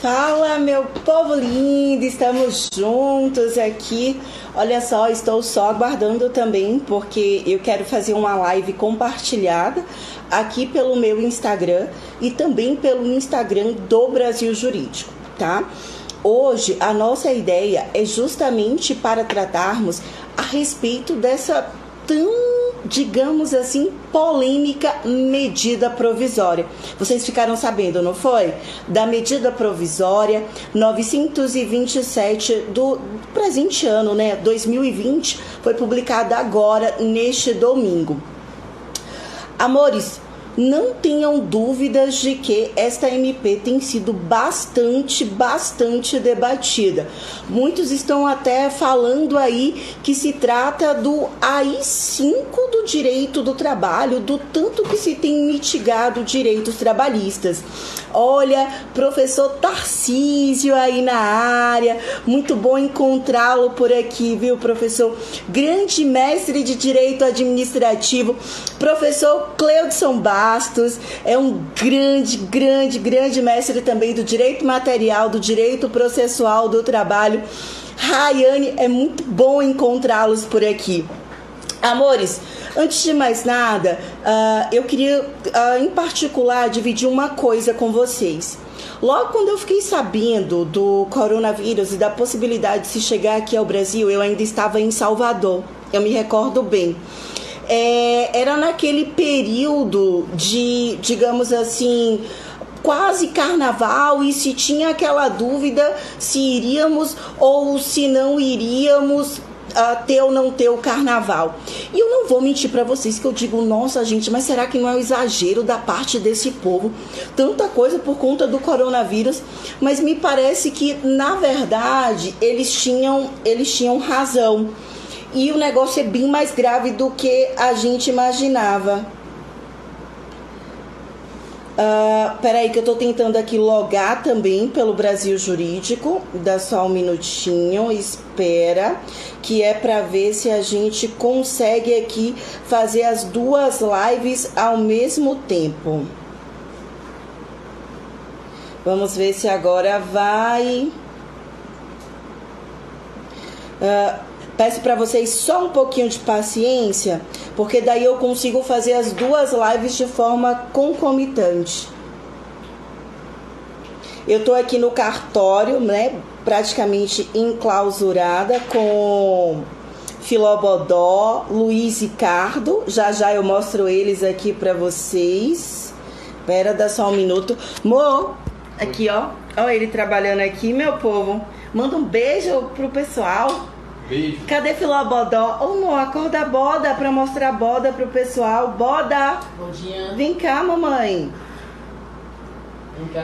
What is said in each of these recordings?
Fala, meu povo lindo, estamos juntos aqui. Olha só, estou só aguardando também, porque eu quero fazer uma live compartilhada aqui pelo meu Instagram e também pelo Instagram do Brasil Jurídico, tá? Hoje, a nossa ideia é justamente para tratarmos a respeito dessa digamos assim, polêmica medida provisória. Vocês ficaram sabendo, não foi? Da medida provisória 927 do presente ano, né? 2020, foi publicada agora, neste domingo. Amores, não tenham dúvidas de que esta MP tem sido bastante debatida. Muitos estão até falando aí que se trata do AI-5 do direito do trabalho, do tanto que se tem mitigado direitos trabalhistas. Olha, professor Tarcísio aí na área, muito bom encontrá-lo por aqui, viu, professor? Grande mestre de direito administrativo, professor Cleudson Bastos, é um grande mestre também do direito material, do direito processual do trabalho. Rayane, é muito bom encontrá-los por aqui. Amores, antes de mais nada, eu queria, em particular, dividir uma coisa com vocês. Logo quando eu fiquei sabendo do coronavírus e da possibilidade de se chegar aqui ao Brasil, eu ainda estava em Salvador, eu me recordo bem. Era naquele período de, digamos assim, quase carnaval, e se tinha aquela dúvida se iríamos ou se não iríamos ter ou não ter o carnaval. E eu não vou mentir para vocês que eu digo, nossa gente, mas será que não é um exagero da parte desse povo? Tanta coisa por conta do coronavírus, mas me parece que, na verdade, eles tinham razão. E o negócio é bem mais grave do que a gente imaginava. Peraí que eu tô tentando aqui logar também pelo Brasil Jurídico. Dá só um minutinho, espera, que é para ver se a gente consegue aqui fazer as duas lives ao mesmo tempo. Vamos ver se agora vai. Peço para vocês só um pouquinho de paciência, porque daí eu consigo fazer as duas lives de forma concomitante. Eu tô aqui no cartório, né, praticamente enclausurada com Filobodó, Luiz Ricardo. Já eu mostro eles aqui para vocês. Espera, dá só um minuto. Mo, aqui ó ele trabalhando aqui, meu povo. Manda um beijo pro pessoal. Beijo. Cadê Filobodó? Amor, acorda a Boda pra mostrar a Boda pro pessoal. Boda! Bom dia. Vem cá, mamãe.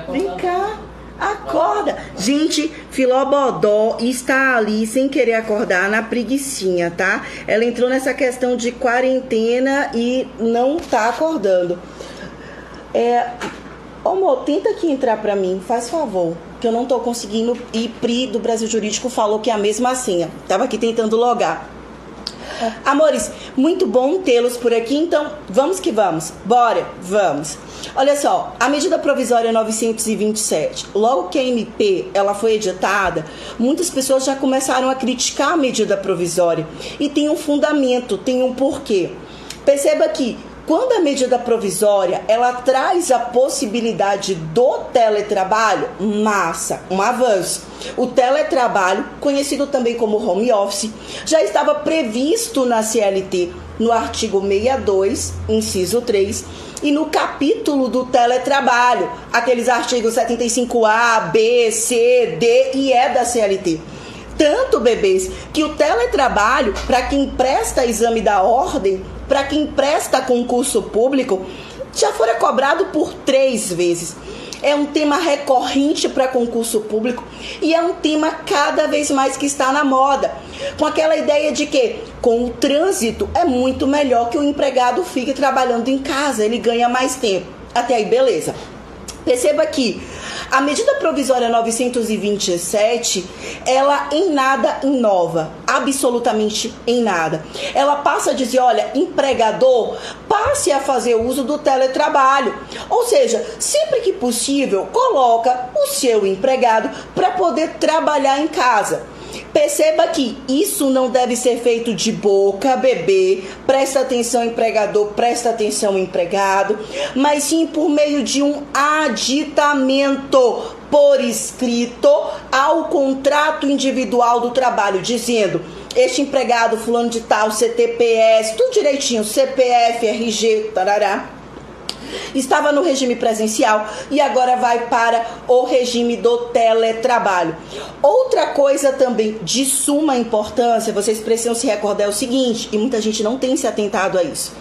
Vem cá. Acorda. Gente, Filobodó está ali sem querer acordar na preguicinha, tá? Ela entrou nessa questão de quarentena e não tá acordando. Amor, tenta aqui entrar pra mim, faz favor, que eu não tô conseguindo. E Pri do Brasil Jurídico falou que é a mesma senha. Tava aqui tentando logar. Amores, muito bom tê-los por aqui, então vamos que vamos. Bora, vamos. Olha só, a medida provisória 927, logo que a MP ela foi editada, muitas pessoas já começaram a criticar a medida provisória. E tem um fundamento, tem um porquê. Perceba que quando a medida provisória, ela traz a possibilidade do teletrabalho, massa, um avanço. O teletrabalho, conhecido também como home office, já estava previsto na CLT, no artigo 62, inciso 3, e no capítulo do teletrabalho, aqueles artigos 75A, B, C, D e E da CLT. Tanto, bebês, que o teletrabalho, para quem presta exame da ordem, para quem presta concurso público, já fora cobrado por 3 vezes. É um tema recorrente para concurso público e é um tema cada vez mais que está na moda, com aquela ideia de que com o trânsito é muito melhor que o empregado fique trabalhando em casa, ele ganha mais tempo. Até aí, beleza. Perceba que a medida provisória 927, ela em nada inova, absolutamente em nada. Ela passa a dizer, olha, empregador, passe a fazer uso do teletrabalho. Ou seja, sempre que possível, coloca o seu empregado para poder trabalhar em casa. Perceba que isso não deve ser feito de boca, bebê, presta atenção empregador, presta atenção empregado, mas sim por meio de um aditamento por escrito ao contrato individual do trabalho, dizendo, este empregado fulano de tal, CTPS, tudo direitinho, CPF, RG, tarará, estava no regime presencial e agora vai para o regime do teletrabalho. Outra coisa também de suma importância, vocês precisam se recordar é o seguinte, e muita gente não tem se atentado a isso.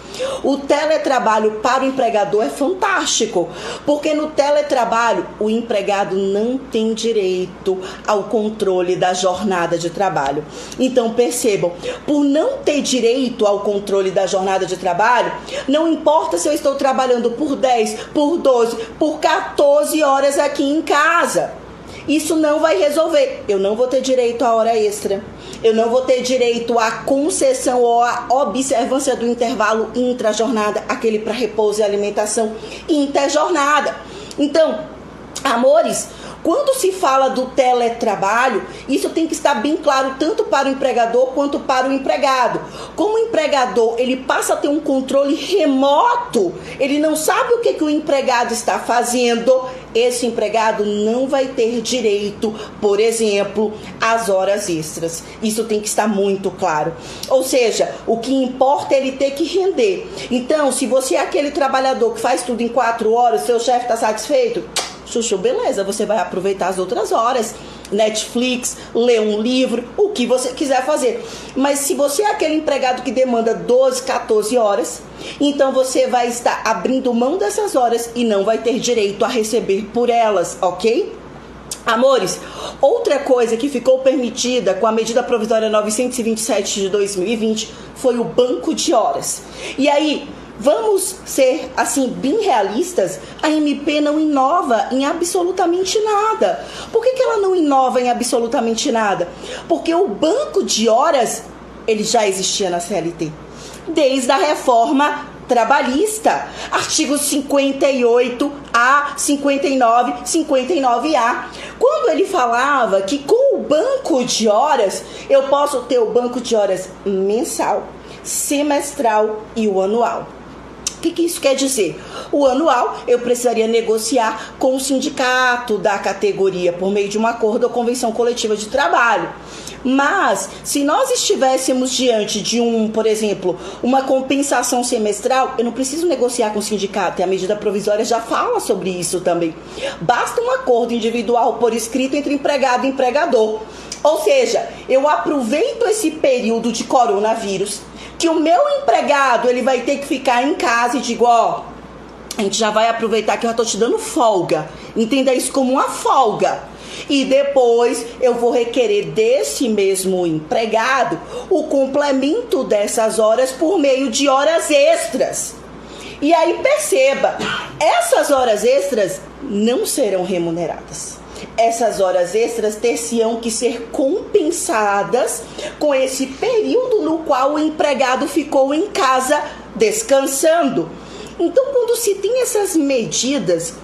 O teletrabalho para o empregador é fantástico, porque no teletrabalho o empregado não tem direito ao controle da jornada de trabalho. Então percebam, por não ter direito ao controle da jornada de trabalho, não importa se eu estou trabalhando por 10, por 12, por 14 horas aqui em casa. Isso não vai resolver. Eu não vou ter direito à hora extra. Eu não vou ter direito à concessão ou à observância do intervalo intra-jornada, aquele para repouso e alimentação interjornada. Então, amores, quando se fala do teletrabalho, isso tem que estar bem claro tanto para o empregador quanto para o empregado. Como o empregador ele passa a ter um controle remoto, ele não sabe o que o empregado está fazendo, esse empregado não vai ter direito, por exemplo, às horas extras. Isso tem que estar muito claro. Ou seja, o que importa é ele ter que render. Então, se você é aquele trabalhador que faz tudo em 4 horas, seu chefe está satisfeito? Chuchu, beleza, você vai aproveitar as outras horas, Netflix, ler um livro, o que você quiser fazer. Mas se você é aquele empregado que demanda 12, 14 horas, então você vai estar abrindo mão dessas horas e não vai ter direito a receber por elas, ok? Amores, outra coisa que ficou permitida com a medida provisória 927 de 2020 foi o banco de horas. E aí, vamos ser, assim, bem realistas, a MP não inova em absolutamente nada. Por que ela não inova em absolutamente nada? Porque o banco de horas, ele já existia na CLT, desde a reforma trabalhista, artigos 58A, 59, 59A. Quando ele falava que com o banco de horas, eu posso ter o banco de horas mensal, semestral e o anual. O que isso quer dizer? O anual eu precisaria negociar com o sindicato da categoria por meio de um acordo ou convenção coletiva de trabalho. Mas, se nós estivéssemos diante de por exemplo, uma compensação semestral, eu não preciso negociar com o sindicato, e a medida provisória já fala sobre isso também. Basta um acordo individual por escrito entre empregado e empregador. Ou seja, eu aproveito esse período de coronavírus, que o meu empregado ele vai ter que ficar em casa e digo, ó, a gente já vai aproveitar que eu já tô te dando folga. Entenda isso como uma folga. E depois eu vou requerer desse mesmo empregado o complemento dessas horas por meio de horas extras. E aí perceba, essas horas extras não serão remuneradas. Essas horas extras ter-se-ão que ser compensadas com esse período no qual o empregado ficou em casa descansando. Então, quando se tem essas medidas,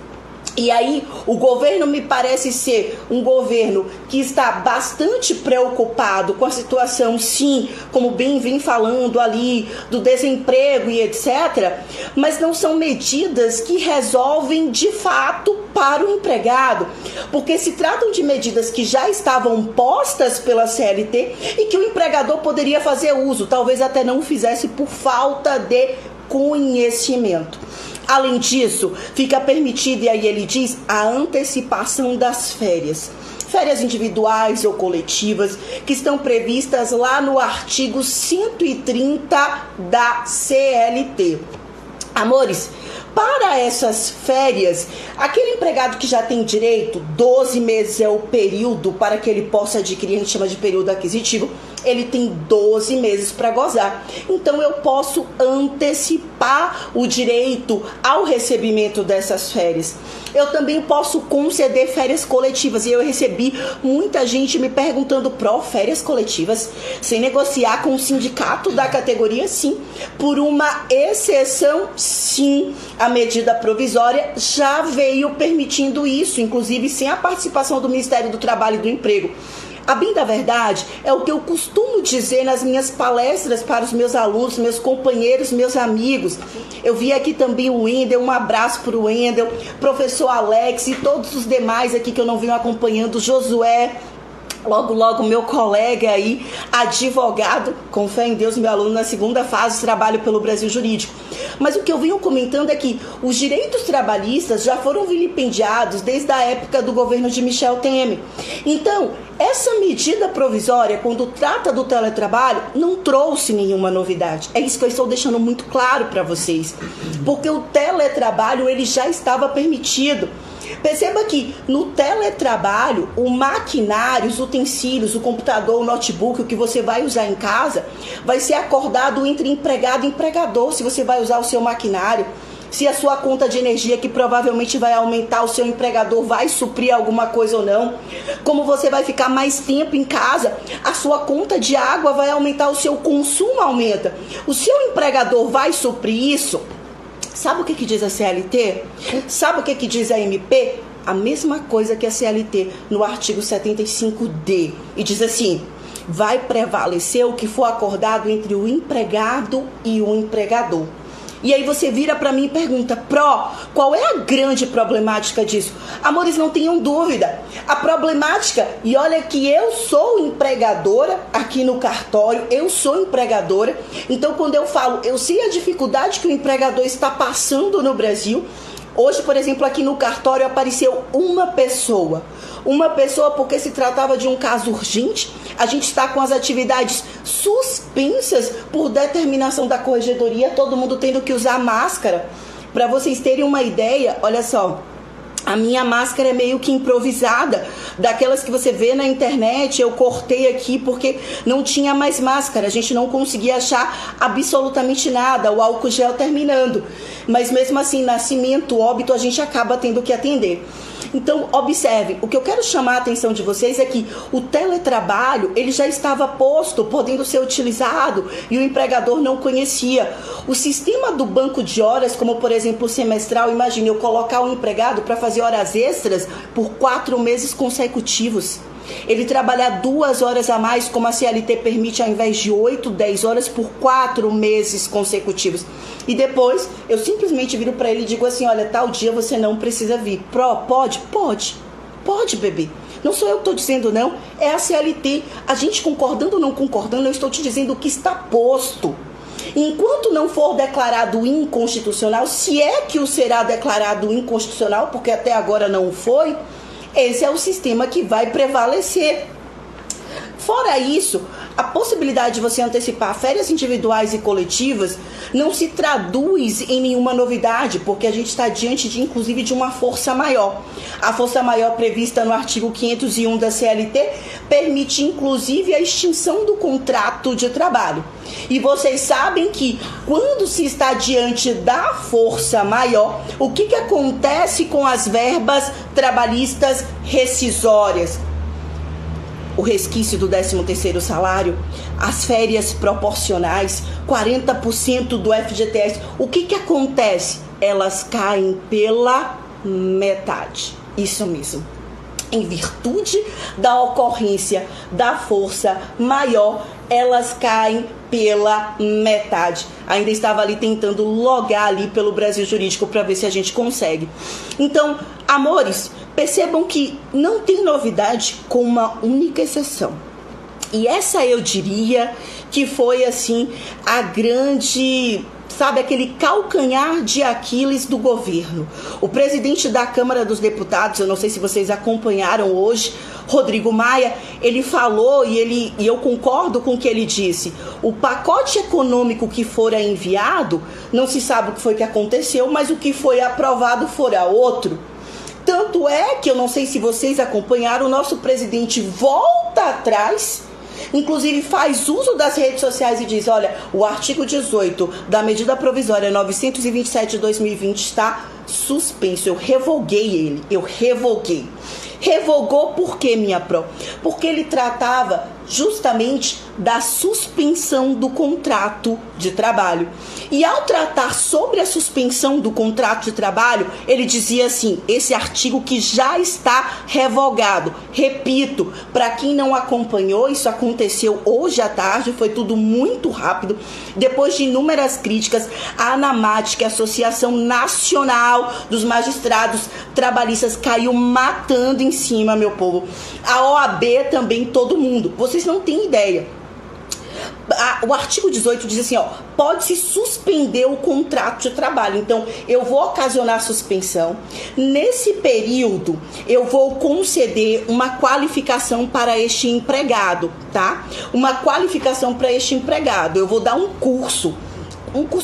e aí o governo me parece ser um governo que está bastante preocupado com a situação, sim, como bem vem falando ali, do desemprego e etc., mas não são medidas que resolvem de fato para o empregado, porque se tratam de medidas que já estavam postas pela CLT e que o empregador poderia fazer uso, talvez até não fizesse por falta de conhecimento. Além disso, fica permitido, e aí ele diz, a antecipação das férias. Férias individuais ou coletivas, que estão previstas lá no artigo 130 da CLT. Amores, para essas férias, aquele empregado que já tem direito, 12 meses é o período para que ele possa adquirir, a gente chama de período aquisitivo, ele tem 12 meses para gozar. Então eu posso antecipar o direito ao recebimento dessas férias. eu também posso conceder férias coletivas. E eu recebi muita gente me perguntando, férias coletivas, sem negociar com o sindicato da categoria? Sim. Por uma exceção, sim. A medida provisória já veio permitindo isso, inclusive sem a participação do Ministério do Trabalho e do Emprego. A bem da verdade, é o que eu costumo dizer nas minhas palestras para os meus alunos, meus companheiros, meus amigos. Eu vi aqui também o Wendel, um abraço para o Wendel, professor Alex e todos os demais aqui que eu não venho acompanhando, Josué, logo meu colega aí, advogado, com fé em Deus, meu aluno na segunda fase, trabalho pelo Brasil Jurídico. Mas o que eu venho comentando é que os direitos trabalhistas já foram vilipendiados desde a época do governo de Michel Temer. Então, essa medida provisória, quando trata do teletrabalho, não trouxe nenhuma novidade. É isso que eu estou deixando muito claro para vocês. Porque o teletrabalho, ele já estava permitido. Perceba que no teletrabalho, o maquinário, os utensílios, o computador, o notebook, o que você vai usar em casa, vai ser acordado entre empregado e empregador, se você vai usar o seu maquinário. Se a sua conta de energia, que provavelmente vai aumentar, o seu empregador vai suprir alguma coisa ou não. Como você vai ficar mais tempo em casa, a sua conta de água vai aumentar, o seu consumo aumenta. O seu empregador vai suprir isso? Sabe o que diz a CLT? Sabe o que diz a MP? A mesma coisa que a CLT no artigo 75D. E diz assim, vai prevalecer o que for acordado entre o empregado e o empregador. E aí você vira para mim e pergunta, qual é a grande problemática disso? Amores, não tenham dúvida. A problemática, e olha que eu sou empregadora aqui no cartório, eu sou empregadora. Então, quando eu falo, eu sei a dificuldade que o empregador está passando no Brasil. Hoje, por exemplo, aqui no cartório apareceu uma pessoa porque se tratava de um caso urgente. A gente está com as atividades suspensas por determinação da corregedoria, todo mundo tendo que usar máscara. Para vocês terem uma ideia, olha só, a minha máscara é meio que improvisada, daquelas que você vê na internet. Eu cortei aqui porque não tinha mais máscara, a gente não conseguia achar absolutamente nada, o álcool gel terminando. Mas mesmo assim, nascimento, óbito, a gente acaba tendo que atender. Então, observem, o que eu quero chamar a atenção de vocês é que o teletrabalho, ele já estava posto, podendo ser utilizado, e o empregador não conhecia. O sistema do banco de horas, como por exemplo o semestral, imagine eu colocar o empregado para fazer horas extras por 4 meses consecutivos. Ele trabalhar 2 horas a mais, como a CLT permite, ao invés de 8, 10 horas por 4 meses consecutivos. E depois, eu simplesmente viro para ele e digo assim, olha, tal dia você não precisa vir. Pode? Pode, bebê. Não sou eu que estou dizendo, não. É a CLT. A gente concordando ou não concordando, eu estou te dizendo o que está posto. Enquanto não for declarado inconstitucional, se é que o será declarado inconstitucional, porque até agora não foi, esse é o sistema que vai prevalecer. Fora isso, a possibilidade de você antecipar férias individuais e coletivas não se traduz em nenhuma novidade, porque a gente está diante de, inclusive, de uma força maior. A força maior prevista no artigo 501 da CLT permite, inclusive, a extinção do contrato de trabalho. E vocês sabem que, quando se está diante da força maior, o que acontece com as verbas trabalhistas rescisórias? O resquício do 13º salário, as férias proporcionais, 40% do FGTS. O que acontece? Elas caem pela metade. Isso mesmo. Em virtude da ocorrência da força maior, elas caem pela metade. Ainda estava ali tentando logar ali pelo Brasil Jurídico para ver se a gente consegue. Então, amores, percebam que não tem novidade, com uma única exceção. E essa eu diria que foi assim a grande, sabe, aquele calcanhar de Aquiles do governo. O presidente da Câmara dos Deputados, eu não sei se vocês acompanharam hoje, Rodrigo Maia, ele falou e eu concordo com o que ele disse. O pacote econômico que fora enviado, não se sabe o que foi que aconteceu, mas o que foi aprovado fora outro. Tanto é que eu não sei se vocês acompanharam, o nosso presidente volta atrás, inclusive faz uso das redes sociais e diz, olha, o artigo 18 da medida provisória 927 de 2020 está suspenso. Eu revoguei ele, eu revoguei. Revogou por quê, minha pró? Porque ele tratava justamente da suspensão do contrato de trabalho. E ao tratar sobre a suspensão do contrato de trabalho, ele dizia assim, esse artigo que já está revogado. Repito, para quem não acompanhou, isso aconteceu hoje à tarde, foi tudo muito rápido. Depois de inúmeras críticas, a ANAMAT, que é a Associação Nacional dos Magistrados Trabalhistas, caiu matando em cima, meu povo. A OAB também, todo mundo. Vocês não têm ideia. O artigo 18 diz assim, ó, pode-se suspender o contrato de trabalho. Então, eu vou ocasionar suspensão. Nesse período, eu vou conceder uma qualificação para este empregado, tá? Uma qualificação para este empregado. Eu vou dar um curso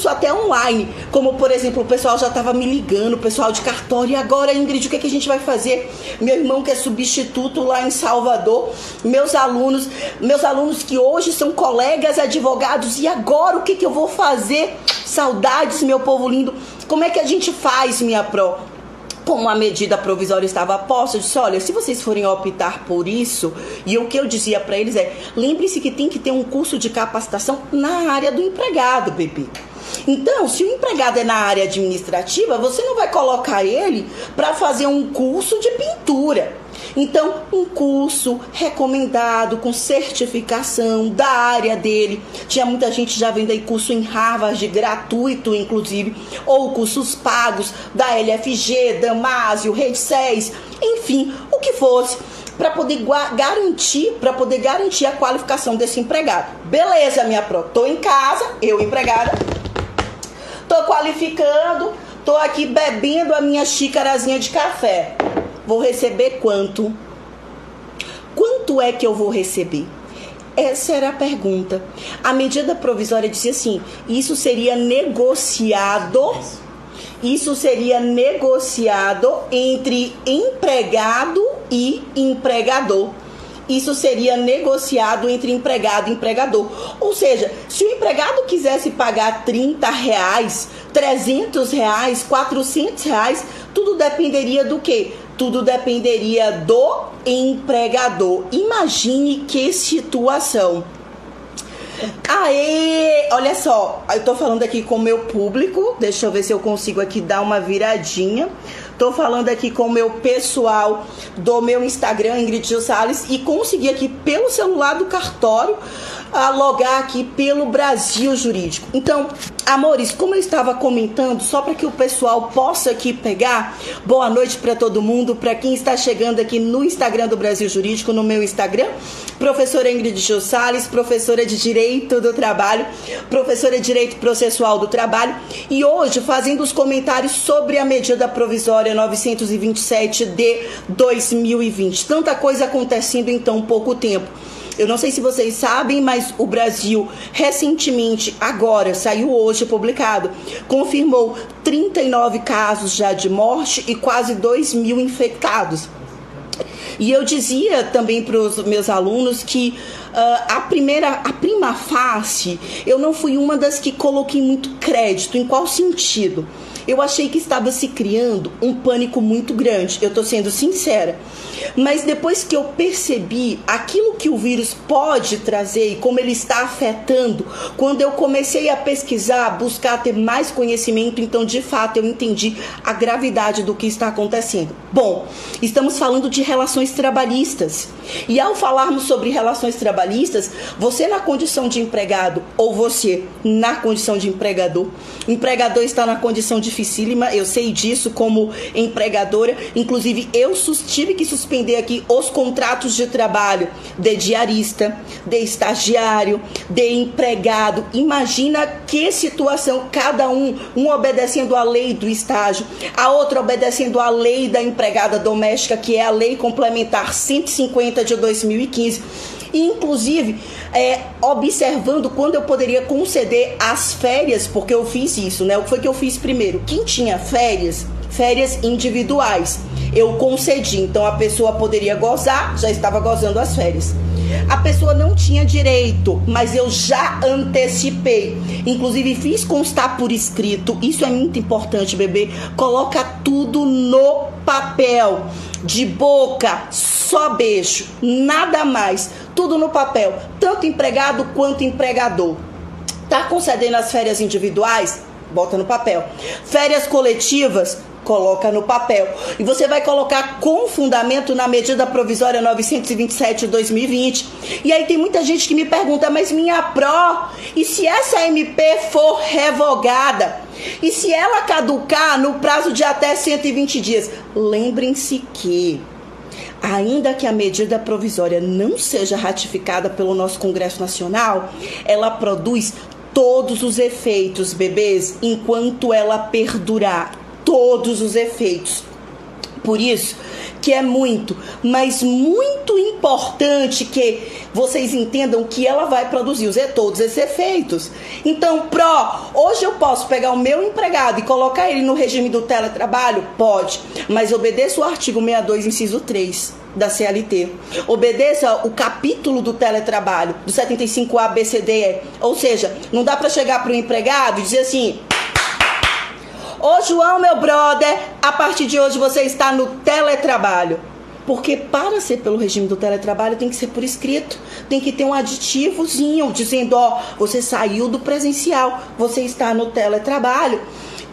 até online, como por exemplo, o pessoal já estava me ligando, o pessoal de cartório, e agora, Ingrid, o que a gente vai fazer? Meu irmão que é substituto lá em Salvador, meus alunos que hoje são colegas advogados, e agora o que eu vou fazer? Saudades, meu povo lindo, como é que a gente faz, minha pró? Como a medida provisória estava posta, eu disse, olha, se vocês forem optar por isso, e o que eu dizia para eles é, lembre-se que tem que ter um curso de capacitação na área do empregado, bebê. Então, se o empregado é na área administrativa, você não vai colocar ele para fazer um curso de pintura. Então, um curso recomendado, com certificação da área dele. Tinha muita gente já vendo aí curso em Harvard, gratuito, inclusive, ou cursos pagos da LFG, Damásio, Rede 6, enfim, o que fosse, para poder garantir a qualificação desse empregado. Beleza, minha pró, tô em casa, eu empregada, tô qualificando, tô aqui bebendo a minha xícarazinha de café. Vou receber quanto? Quanto é que eu vou receber? Essa era a pergunta. A medida provisória dizia assim, isso seria negociado entre empregado e empregador. Isso seria negociado entre empregado e empregador. Ou seja, se o empregado quisesse pagar R$30, R$300, R$400, tudo dependeria do quê? Tudo dependeria do empregador. Imagine que situação. Aê, olha só, eu tô falando aqui com o meu público, deixa eu ver se eu consigo aqui dar uma viradinha. Tô falando aqui com o meu pessoal do meu Instagram, Ingrid Gil Salles, e consegui aqui pelo celular do cartório logar aqui pelo Brasil Jurídico. Então, amores, como eu estava comentando, só para que o pessoal possa aqui pegar, boa noite para todo mundo, para quem está chegando aqui no Instagram do Brasil Jurídico, no meu Instagram, professora Ingrid Gil Salles, professora de Direito do Trabalho, professora de Direito Processual do Trabalho, e hoje fazendo os comentários sobre a medida provisória 927 de 2020. Tanta coisa acontecendo em tão pouco tempo. Eu não sei se vocês sabem, mas o Brasil recentemente, agora, saiu hoje publicado, confirmou 39 casos já de morte e quase 2.000 infectados. E eu dizia também para os meus alunos que a prima facie, eu não fui uma das que coloquei muito crédito. Em qual sentido? Eu achei que estava se criando um pânico muito grande, eu estou sendo sincera. Mas depois que eu percebi aquilo que o vírus pode trazer e como ele está afetando, quando eu comecei a pesquisar, buscar ter mais conhecimento, então de fato eu entendi a gravidade do que está acontecendo. Bom, estamos falando de relações trabalhistas. E ao falarmos sobre relações trabalhistas, você na condição de empregado ou você na condição de empregador, o empregador está na condição dificílima, eu sei disso como empregadora, inclusive eu tive que suspender aqui os contratos de trabalho de diarista, de estagiário, de empregado. Imagina que situação, cada um obedecendo à lei do estágio, a outra obedecendo à lei da empregada doméstica, que é a lei complementar 150 de 2015, e inclusive observando quando eu poderia conceder as férias, porque eu fiz isso, né? O que foi que eu fiz primeiro? Quem tinha férias individuais, eu concedi. Então a pessoa poderia gozar, já estava gozando as férias. A pessoa não tinha direito, mas eu já antecipei. Inclusive fiz constar por escrito. Isso é muito importante, bebê. Coloca tudo no papel. De boca, só beijo, nada mais. Tudo no papel, tanto empregado quanto empregador. Tá concedendo as férias individuais? Bota no papel. Férias coletivas? Coloca no papel. E você vai colocar com fundamento na medida provisória 927 de 2020. E aí tem muita gente que me pergunta, mas minha pró, e se essa MP for revogada? E se ela caducar no prazo de até 120 dias? Lembrem-se que, ainda que a medida provisória não seja ratificada pelo nosso Congresso Nacional, ela produz todos os efeitos, bebês, enquanto ela perdurar. Todos os efeitos. Por isso que é muito, mas muito importante que vocês entendam que ela vai produzir todos esses efeitos. Então, hoje eu posso pegar o meu empregado e colocar ele no regime do teletrabalho? Pode, mas obedeça o artigo 62, inciso 3 da CLT. Obedeça o capítulo do teletrabalho, do 75A, B, C, D, E. Ou seja, não dá para chegar para o empregado e dizer assim: ô João, meu brother, a partir de hoje você está no teletrabalho. Porque para ser pelo regime do teletrabalho tem que ser por escrito. Tem que ter um aditivozinho dizendo, você saiu do presencial, você está no teletrabalho.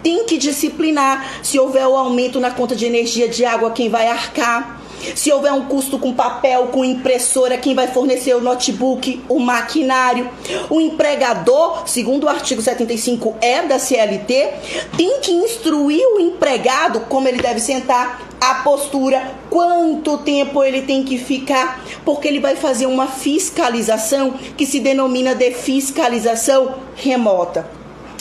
Tem que disciplinar. Se houver o aumento na conta de energia, de água, quem vai arcar? Se houver um custo com papel, com impressora, quem vai fornecer o notebook, o maquinário? O empregador, segundo o artigo 75E da CLT, tem que instruir o empregado como ele deve sentar, a postura, quanto tempo ele tem que ficar, porque ele vai fazer uma fiscalização que se denomina de fiscalização remota.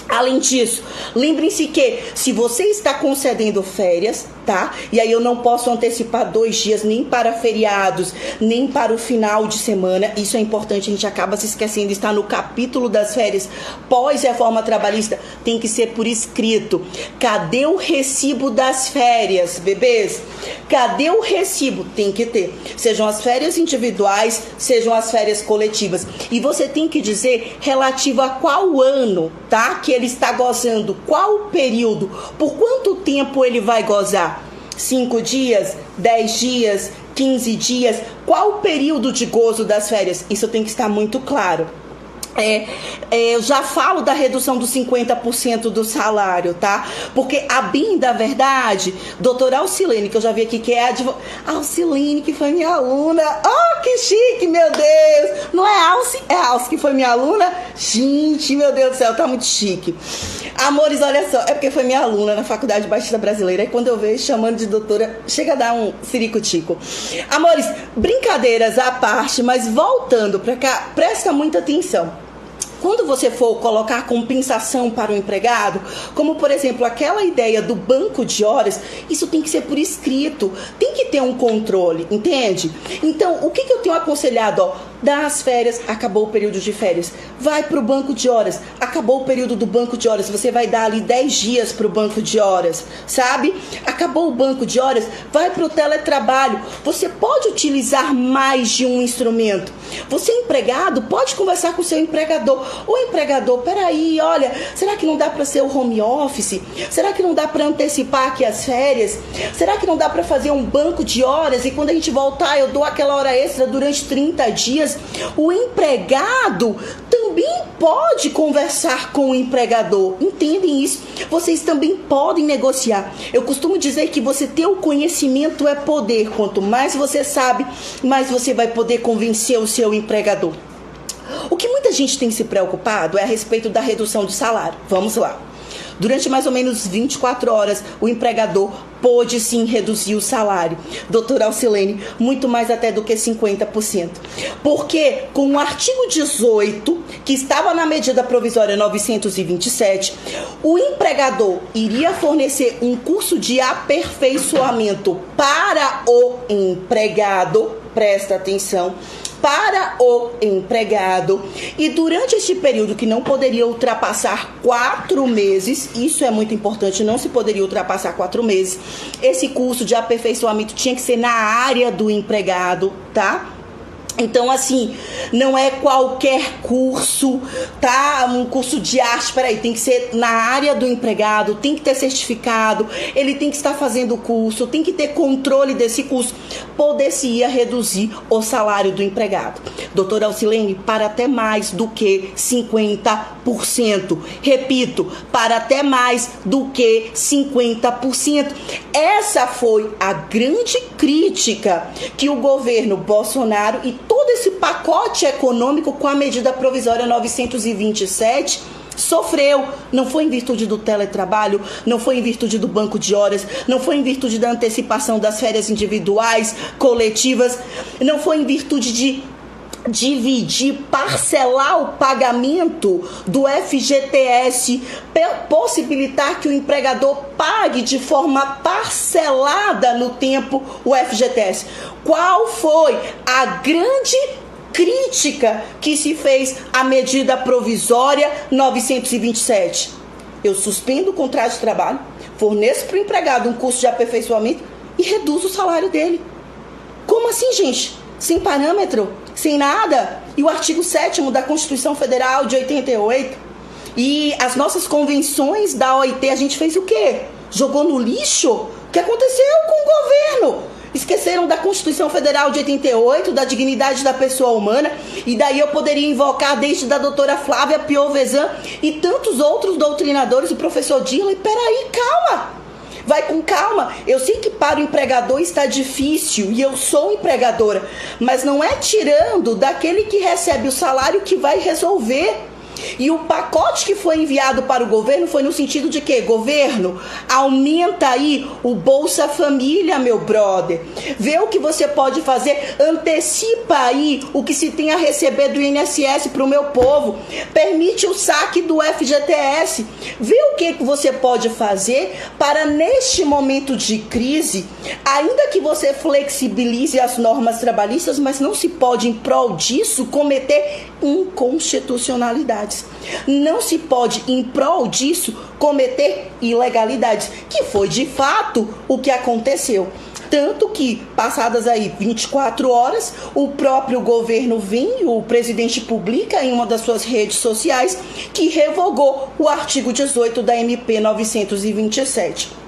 Além disso, lembrem-se que se você está concedendo férias, tá? E aí eu não posso antecipar 2 dias nem para feriados, nem para o final de semana. Isso é importante, a gente acaba se esquecendo. Está no capítulo das férias pós-reforma trabalhista, tem que ser por escrito. Cadê o recibo das férias, bebês? Cadê o recibo? Tem que ter. Sejam as férias individuais, sejam as férias coletivas. E você tem que dizer relativo a qual ano, tá? Que ele está gozando, qual o período, por quanto tempo ele vai gozar? 5 dias, 10 dias, 15 dias, qual o período de gozo das férias? Isso tem que estar muito claro. Eu já falo da redução dos 50% do salário, tá? Porque a bem da verdade, doutora Alcilene, que eu já vi aqui, que é Alcilene, que foi minha aluna. Oh, que chique, meu Deus! Não é Alci, é Alci que foi minha aluna? Gente, meu Deus do céu, tá muito chique. Amores, olha só, é porque foi minha aluna na Faculdade Batista Brasileira, e quando eu vejo chamando de doutora, chega a dar um ciricutico. Amores, brincadeiras à parte, mas voltando pra cá, presta muita atenção. Quando você for colocar compensação para o empregado, como por exemplo aquela ideia do banco de horas, isso tem que ser por escrito, tem que ter um controle, entende? Então, o que eu tenho aconselhado? Dá as férias, acabou o período de férias, vai para o banco de horas, acabou o período do banco de horas, você vai dar ali 10 dias para o banco de horas, sabe? Acabou o banco de horas, vai para o teletrabalho, você pode utilizar mais de um instrumento. Você empregado, pode conversar com o seu empregador. O empregador, peraí, olha, será que não dá para ser o home office? Será que não dá para antecipar aqui as férias? Será que não dá para fazer um banco de horas e quando a gente voltar eu dou aquela hora extra durante 30 dias? O empregado também pode conversar com o empregador. Entendem isso? Vocês também podem negociar. Eu costumo dizer que você ter o conhecimento é poder. Quanto mais você sabe, mais você vai poder convencer o seu empregador. O que muita gente tem se preocupado é a respeito da redução do salário. Vamos lá. Durante mais ou menos 24 horas, o empregador pôde sim reduzir o salário. Doutora Alcilene, muito mais até do que 50%. Porque com o artigo 18, que estava na medida provisória 927, o empregador iria fornecer um curso de aperfeiçoamento para o empregado, presta atenção, para o empregado. E durante este período, que não poderia ultrapassar 4 meses, isso é muito importante, não se poderia ultrapassar 4 meses, esse curso de aperfeiçoamento tinha que ser na área do empregado, tá? Então, assim, não é qualquer curso, tá? Um curso de arte, peraí, tem que ser na área do empregado, tem que ter certificado, ele tem que estar fazendo o curso, tem que ter controle desse curso, poder-se-ia reduzir o salário do empregado. Doutora Alcilene, para até mais do que 50%. Repito, para até mais do que 50%. Essa foi a grande crítica que o governo Bolsonaro e todo esse pacote econômico com a medida provisória 927 sofreu. Não foi em virtude do teletrabalho, não foi em virtude do banco de horas, não foi em virtude da antecipação das férias individuais, coletivas, não foi em virtude de dividir, parcelar o pagamento do FGTS, possibilitar que o empregador pague de forma parcelada no tempo o FGTS. Qual foi a grande crítica que se fez à medida provisória 927? Eu suspendo o contrato de trabalho, forneço para o empregado um curso de aperfeiçoamento e reduzo o salário dele. Como assim, gente? Sem parâmetro? Sem nada? E o artigo 7º da Constituição Federal de 88? E as nossas convenções da OIT, a gente fez o quê? Jogou no lixo? O que aconteceu com o governo? Esqueceram da Constituição Federal de 88, da dignidade da pessoa humana, e daí eu poderia invocar desde da doutora Flávia Piovesan e tantos outros doutrinadores, o professor Dirley. Peraí, calma! Vai com calma. Eu sei que para o empregador está difícil e eu sou empregadora, mas não é tirando daquele que recebe o salário que vai resolver. E o pacote que foi enviado para o governo foi no sentido de que, governo, aumenta aí o Bolsa Família, meu brother. Vê o que você pode fazer, antecipa aí o que se tem a receber do INSS para o meu povo, permite o saque do FGTS. Vê o que você pode fazer para, neste momento de crise, ainda que você flexibilize as normas trabalhistas, mas não se pode, em prol disso, cometer inconstitucionalidades. Não se pode, em prol disso, cometer ilegalidades, que foi de fato o que aconteceu. Tanto que, passadas aí 24 horas, o próprio governo vem, o presidente publica em uma das suas redes sociais que revogou o artigo 18 da MP 927.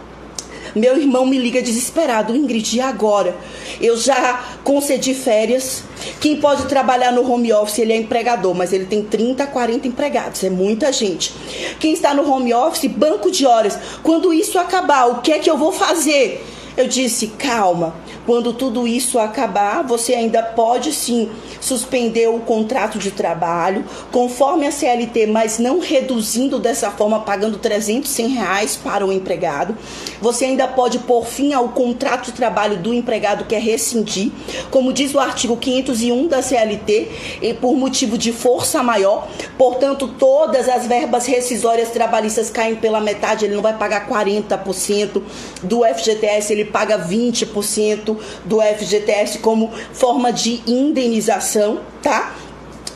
Meu irmão me liga desesperado: Ingrid, e agora? Eu já concedi férias. Quem pode trabalhar no home office, ele é empregador, mas ele tem 30, 40 empregados, é muita gente. Quem está no home office, banco de horas. Quando isso acabar, o que é que eu vou fazer? Eu disse: calma, quando tudo isso acabar, você ainda pode sim suspender o contrato de trabalho, conforme a CLT, mas não reduzindo dessa forma, pagando R$300 para o empregado. Você ainda pode pôr fim ao contrato de trabalho do empregado, que é rescindir, como diz o artigo 501 da CLT, e por motivo de força maior. Portanto, todas as verbas rescisórias trabalhistas caem pela metade, ele não vai pagar 40% do FGTS, ele paga 20% do FGTS como forma de indenização, tá?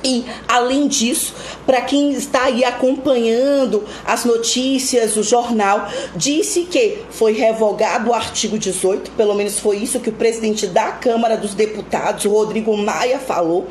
E, além disso, para quem está aí acompanhando as notícias, o jornal, disse que foi revogado o artigo 18, pelo menos foi isso que o presidente da Câmara dos Deputados, o Rodrigo Maia, falou,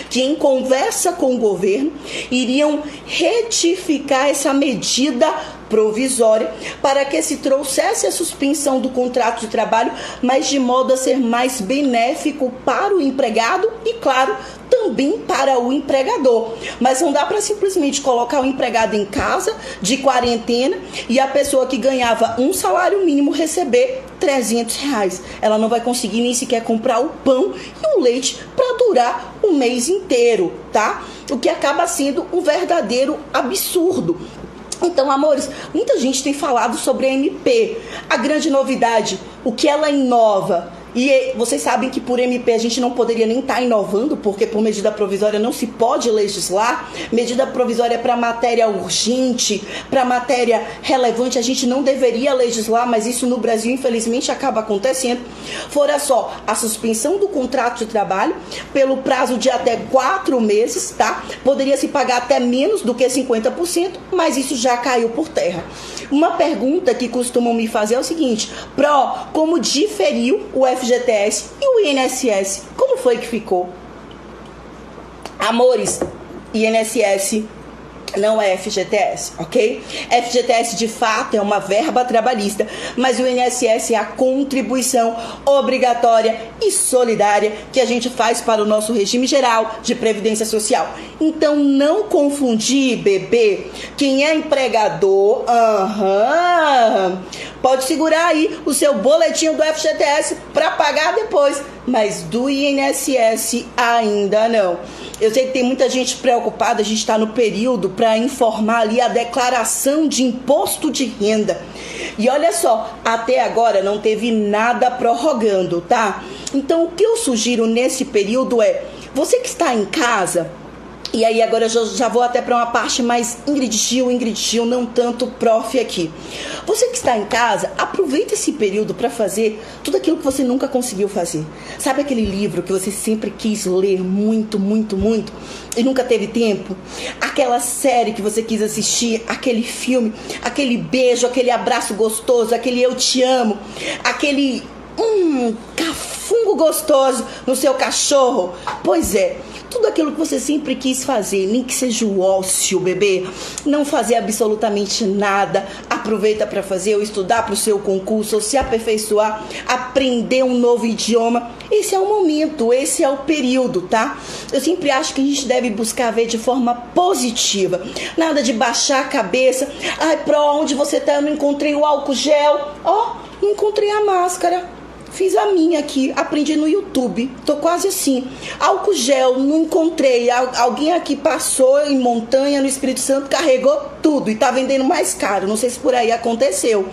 que em conversa com o governo iriam retificar essa medida provisória para que se trouxesse a suspensão do contrato de trabalho, mas de modo a ser mais benéfico para o empregado e, claro, também para o empregador. Mas não dá para simplesmente colocar o empregado em casa de quarentena e a pessoa que ganhava um salário mínimo receber R$300. Ela não vai conseguir nem sequer comprar o pão e o leite para durar o mês inteiro, tá? O que acaba sendo um verdadeiro absurdo. Então, amores, muita gente tem falado sobre a MP. A grande novidade, o que ela inova, E vocês sabem que por MP a gente não poderia nem estar inovando, porque por medida provisória não se pode legislar. Medida provisória para matéria urgente, para matéria relevante, a gente não deveria legislar, mas isso no Brasil infelizmente acaba acontecendo. Fora só a suspensão do contrato de trabalho pelo prazo de até 4 meses, tá? Poderia se pagar até menos do que 50%, mas isso já caiu por terra. Uma pergunta que costumam me fazer é o seguinte: Pró, como diferiu o FGTS e o INSS? Como foi que ficou? Amores, INSS não é FGTS, ok? FGTS de fato é uma verba trabalhista, mas o INSS é a contribuição obrigatória e solidária que a gente faz para o nosso regime geral de previdência social. Então não confundir, bebê. Quem é empregador, pode segurar aí o seu boletinho do FGTS para pagar depois, mas do INSS ainda não. Eu sei que tem muita gente preocupada, a gente está no período para informar ali a declaração de imposto de renda. E olha só, até agora não teve nada prorrogando, tá? Então o que eu sugiro nesse período é, você que está em casa, e aí agora eu já vou até para uma parte mais Ingrid Gil, não tanto prof aqui. Você que está em casa, aproveita esse período para fazer tudo aquilo que você nunca conseguiu fazer. Sabe aquele livro que você sempre quis ler muito, muito, muito e nunca teve tempo? Aquela série que você quis assistir, aquele filme, aquele beijo, aquele abraço gostoso, aquele eu te amo, aquele cafungo gostoso no seu cachorro. Pois é, tudo aquilo que você sempre quis fazer, nem que seja o ócio, bebê, não fazer absolutamente nada, aproveita para fazer, ou estudar para o seu concurso, ou se aperfeiçoar, aprender um novo idioma. Esse é o momento, esse é o período, tá? Eu sempre acho que a gente deve buscar ver de forma positiva, nada de baixar a cabeça. Ai, Pró, onde você tá? Eu não encontrei o álcool gel. Não encontrei a máscara. Fiz a minha aqui, aprendi no YouTube, tô quase assim. Álcool gel, não encontrei. Alguém aqui passou em Montanha, no Espírito Santo, carregou tudo e tá vendendo mais caro. Não sei se por aí aconteceu.